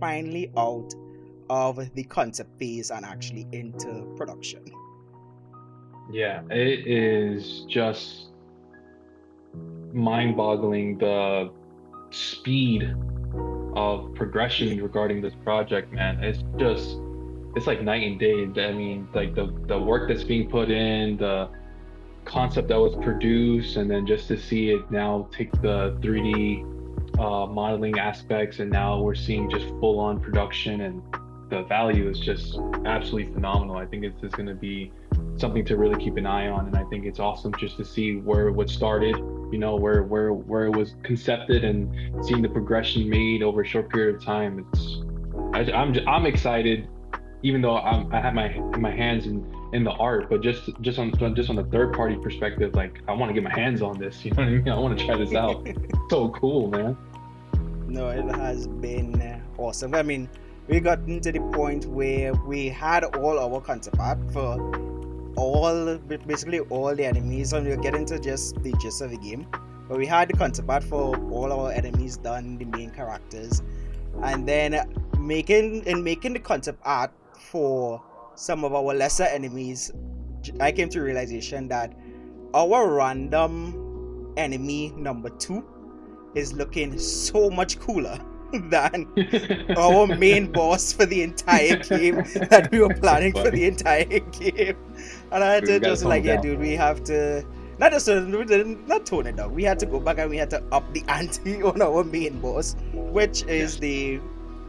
finally out of the concept phase and actually into production. Yeah, it is just mind-boggling the speed of Yeah. progression regarding this project, man. It's like night and day. I mean, like the work that's being put in, the concept that was produced, and then just to see it now take the 3D modeling aspects, and now we're seeing just full on production, and the value is just absolutely phenomenal. I think it's just going to be something to really keep an eye on, and I think it's awesome just to see where what started, where it was concepted, and seeing the progression made over a short period of time. I'm excited, even though I have my hands in the art, but just on the third party perspective, like I want to get my hands on this. You know what I mean? I want to try this out. So cool, man. No, it has been awesome. I mean, we gotten to the point where we had all our concept art for basically all the enemies, and we'll get into just the gist of the game. But we had the concept art for all our enemies done, the main characters, and then making the concept art for some of our lesser enemies. I came to the realization that our random enemy number 2 is looking so much cooler than our main boss for the entire game that we were planning for the entire game. And I had to just like, yeah, dude, we have to not tone it down. We had to go back and we had to up the ante on our main boss, which is the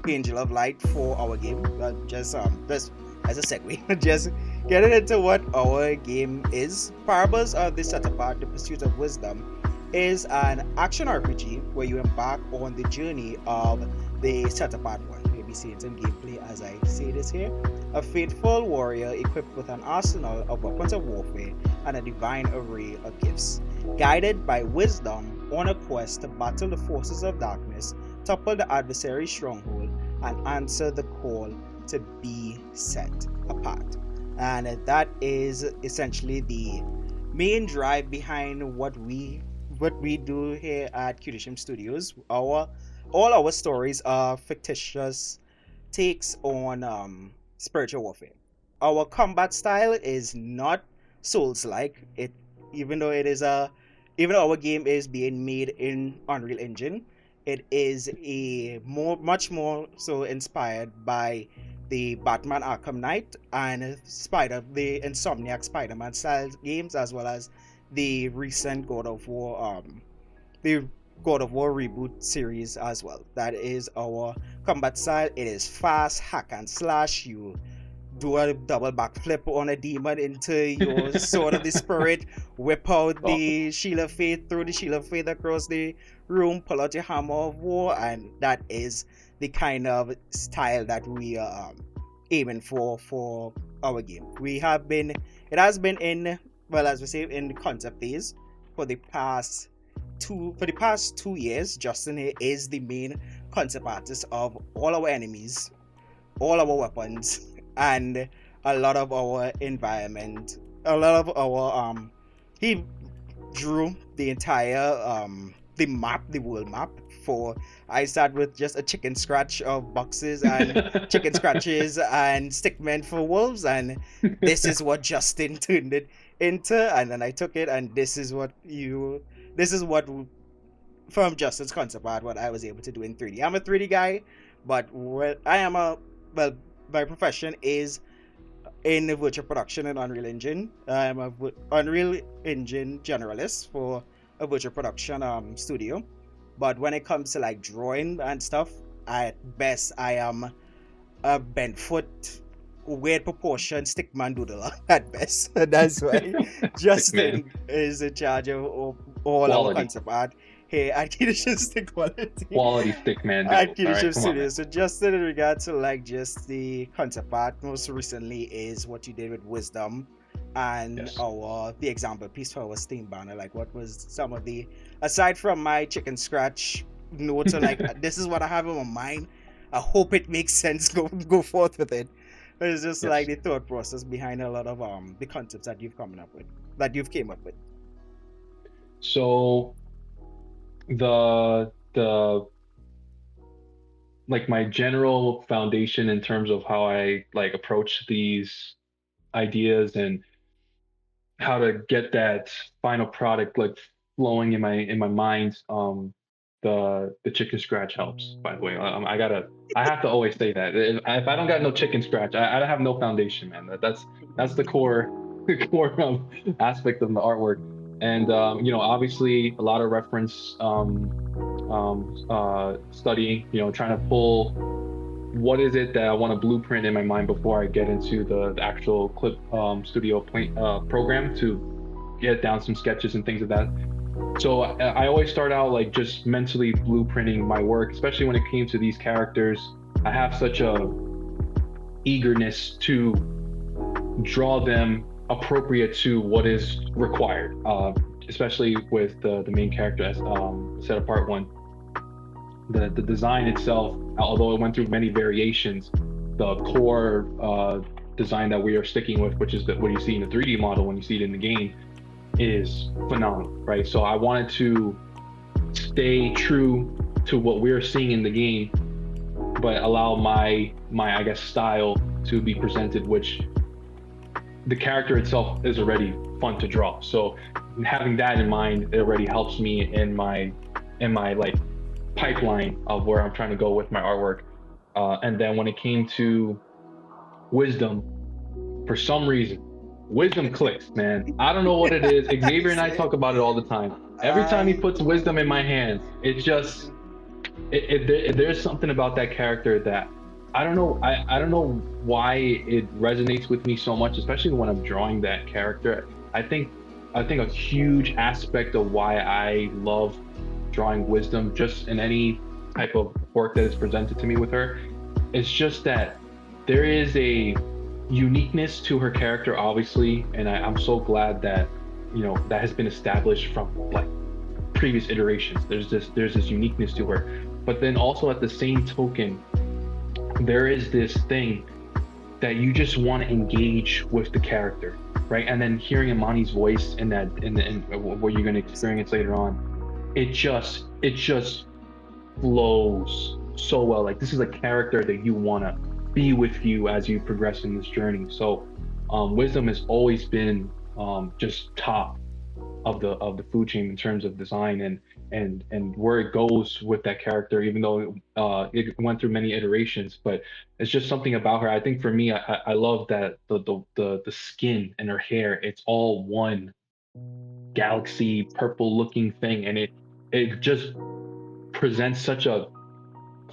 Angel of Light for our game. Just as a segue, just getting into what our game is. Parables of the Set Apart, The Pursuit of Wisdom, is an action RPG where you embark on the journey of the Set Apart one. You'll be seeing some gameplay as I say this here. A faithful warrior equipped with an arsenal of weapons of warfare and a divine array of gifts. Guided by wisdom on a quest to battle the forces of darkness, topple the adversary's stronghold, and answer the call to be set apart. And that is essentially the main drive behind what we do here at Kedoshim Studios. All our stories are fictitious takes on spiritual warfare. Our combat style is not Souls-like. Even though even though our game is being made in Unreal Engine, it is much more so inspired by the Batman Arkham Knight and the Insomniac Spider-Man style games, as well as the recent God of War reboot series as well. That is our combat style. It is fast, hack and slash. You do a double backflip on a demon into your Sword of the Spirit, whip out the Shield of Faith, throw the Shield of Faith across the room, pull out your Hammer of War, and that is the kind of style that we are aiming for our game. It has been in, well, as we say, in the concept phase for the past 2 years. Justin here is the main concept artist of all our enemies, all our weapons, and a lot of our environment. A lot of our he drew the entire the world map. For I start with just a chicken scratch of boxes and chicken scratches and stickmen for wolves, and this is what Justin turned it into, and then I took it, and this is what from Justin's concept art what I was able to do in 3D. I'm a 3D guy, but my profession is in virtual production in Unreal Engine. I'm a Unreal Engine generalist for a virtual production studio. But when it comes to like drawing and stuff, at best I am a bent foot, weird proportion stickman doodler at best. That's why Justin is in charge of all our concept art here at Kedoshim Quality stickman at Kedoshim Studios. So Justin, in regard to like just the concept art, most recently is what you did with Wisdom and the example piece for our Steam banner. Like, what was some of the, aside from my chicken scratch notes, like this is what I have in my mind, I hope it makes sense, go forth with it. But it's just like the thought process behind a lot of the concepts that you've came up with. So the like my general foundation in terms of how I like approach these ideas and how to get that final product like flowing in my mind. The chicken scratch helps. By the way, I have to always say that if I don't got no chicken scratch, I have no foundation, man. That's the core the core aspect of the artwork. And you know, obviously a lot of reference studying. You know, trying to pull what is it that I want to blueprint in my mind before I get into the actual clip studio program to get down some sketches and things of that. So I always start out like just mentally blueprinting my work, especially when it came to these characters. I have such a eagerness to draw them appropriate to what is required, especially with the main character as set apart one. The design itself, although it went through many variations, the core design that we are sticking with, which is what you see in the 3D model when you see it in the game, is phenomenal, right? So I wanted to stay true to what we're seeing in the game, but allow my I guess style to be presented, which the character itself is already fun to draw. So having that in mind, it already helps me in my like pipeline of where I'm trying to go with my artwork. And then when it came to wisdom, for some reason, wisdom clicks, man. I don't know what it is. Xavier and I talk about it all the time. Every time he puts wisdom in my hands, it just there's something about that character that I don't know. I don't know why it resonates with me so much, especially when I'm drawing that character. I think a huge aspect of why I love drawing wisdom just in any type of work that is presented to me with her is just that there is a uniqueness to her character, obviously, and I'm so glad that, you know, that has been established from like previous iterations. There's this uniqueness to her, but then also at the same token, there is this thing that you just want to engage with the character, right? And then hearing Imani's voice in what you're going to experience later on, it just flows so well. Like, this is a character that you want to be with you as you progress in this journey. So wisdom has always been just top of the food chain in terms of design and where it goes with that character, even though it went through many iterations. But it's just something about her. I think for me, I love that the skin and her hair, it's all one galaxy purple looking thing, and it just presents such a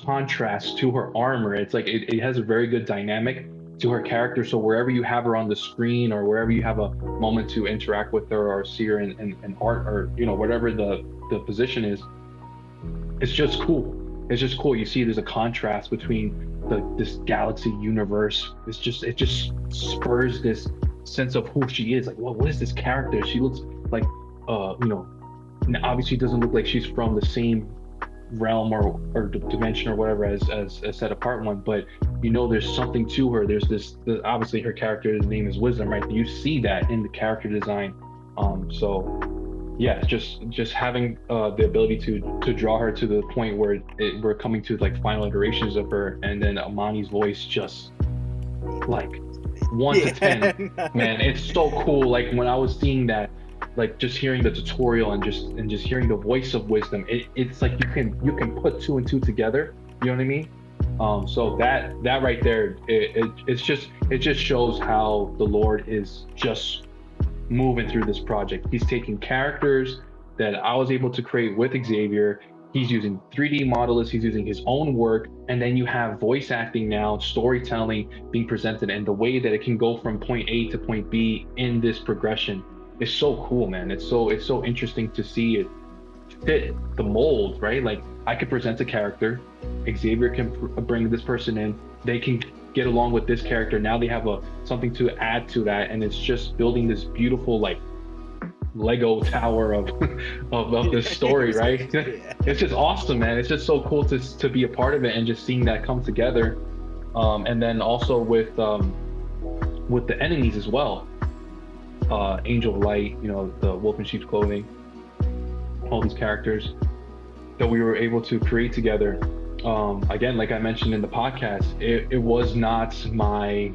contrast to her armor. It's like it has a very good dynamic to her character. So wherever you have her on the screen, or wherever you have a moment to interact with her or see her in art, or, you know, whatever the position is, it's just cool. It's just cool. You see there's a contrast between this galaxy universe. It just spurs this sense of who she is. Like, well, what is this character? She looks like you know, obviously doesn't look like she's from the same realm or dimension or whatever as set apart one, but you know, there's something to her. There's obviously her character's name is Wisdom, right? You see that in the character design. So yeah, just having the ability to draw her to the point where we're coming to like final iterations of her, and then Amani's voice just like 1 to 10, man, it's so cool. Like when I was seeing that, like just hearing the tutorial and just hearing the voice of Wisdom, it's like you can put two and two together. You know what I mean? So that right there, it just shows how the Lord is just moving through this project. He's taking characters that I was able to create with Xavier. He's using 3D modelists, he's using his own work, and then you have voice acting now, storytelling being presented, and the way that it can go from point A to point B in this progression is so cool, man. It's so interesting to see it fit the mold, right? Like, I could present a character, Xavier can bring this person in, they can get along with this character. Now they have something to add to that, and it's just building this beautiful like Lego tower of this story, right? It's just awesome, man. It's just so cool to be a part of it and just seeing that come together. And then also with the enemies as well. Angel of Light, you know, the Wolf in Sheep's Clothing, all these characters that we were able to create together. again, like I mentioned in the podcast, it was not my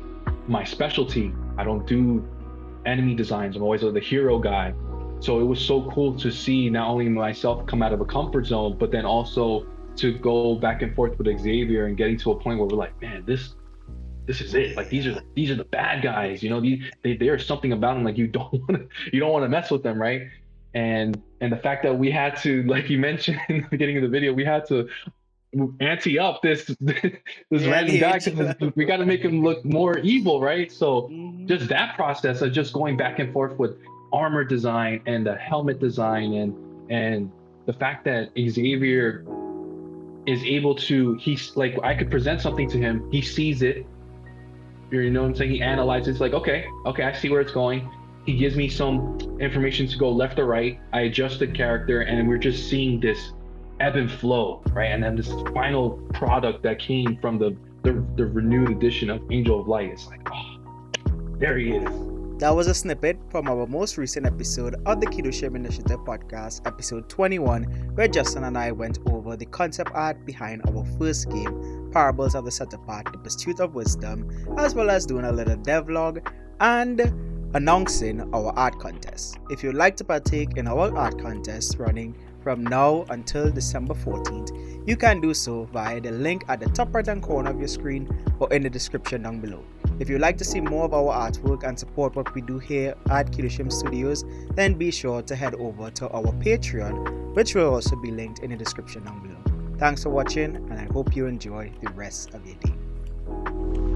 specialty. I don't do enemy designs. I'm always the hero guy. So it was so cool to see not only myself come out of a comfort zone, but then also to go back and forth with Xavier and getting to a point where we're like, man, this is it. Like these are the bad guys. You know, there's something about them like you don't want to mess with them, right? And the fact that we had to, like you mentioned in the beginning of the video, we had to ante up this random guy because we got to make him look more evil, right? So just that process of just going back and forth with armor design and the helmet design and the fact that Xavier is able to, he's like, I could present something to him, he sees it, you know what I'm saying, he analyzes, like, okay, I see where it's going, he gives me some information to go left or right, I adjust the character, and we're just seeing this ebb and flow, right? And then this final product that came from the renewed edition of Angel of Light, it's like, oh, there he is. That was a snippet from our most recent episode of the Kedoshim Initiative Podcast, episode 21, where Justin and I went over the concept art behind our first game, Parables of the Set Apart, The Pursuit of Wisdom, as well as doing a little devlog and announcing our art contest. If you'd like to partake in our art contest running from now until December 14th, you can do so via the link at the top right hand corner of your screen or in the description down below. If you'd like to see more of our artwork and support what we do here at Kedoshim Studios, then be sure to head over to our Patreon, which will also be linked in the description down below. Thanks for watching, and I hope you enjoy the rest of your day.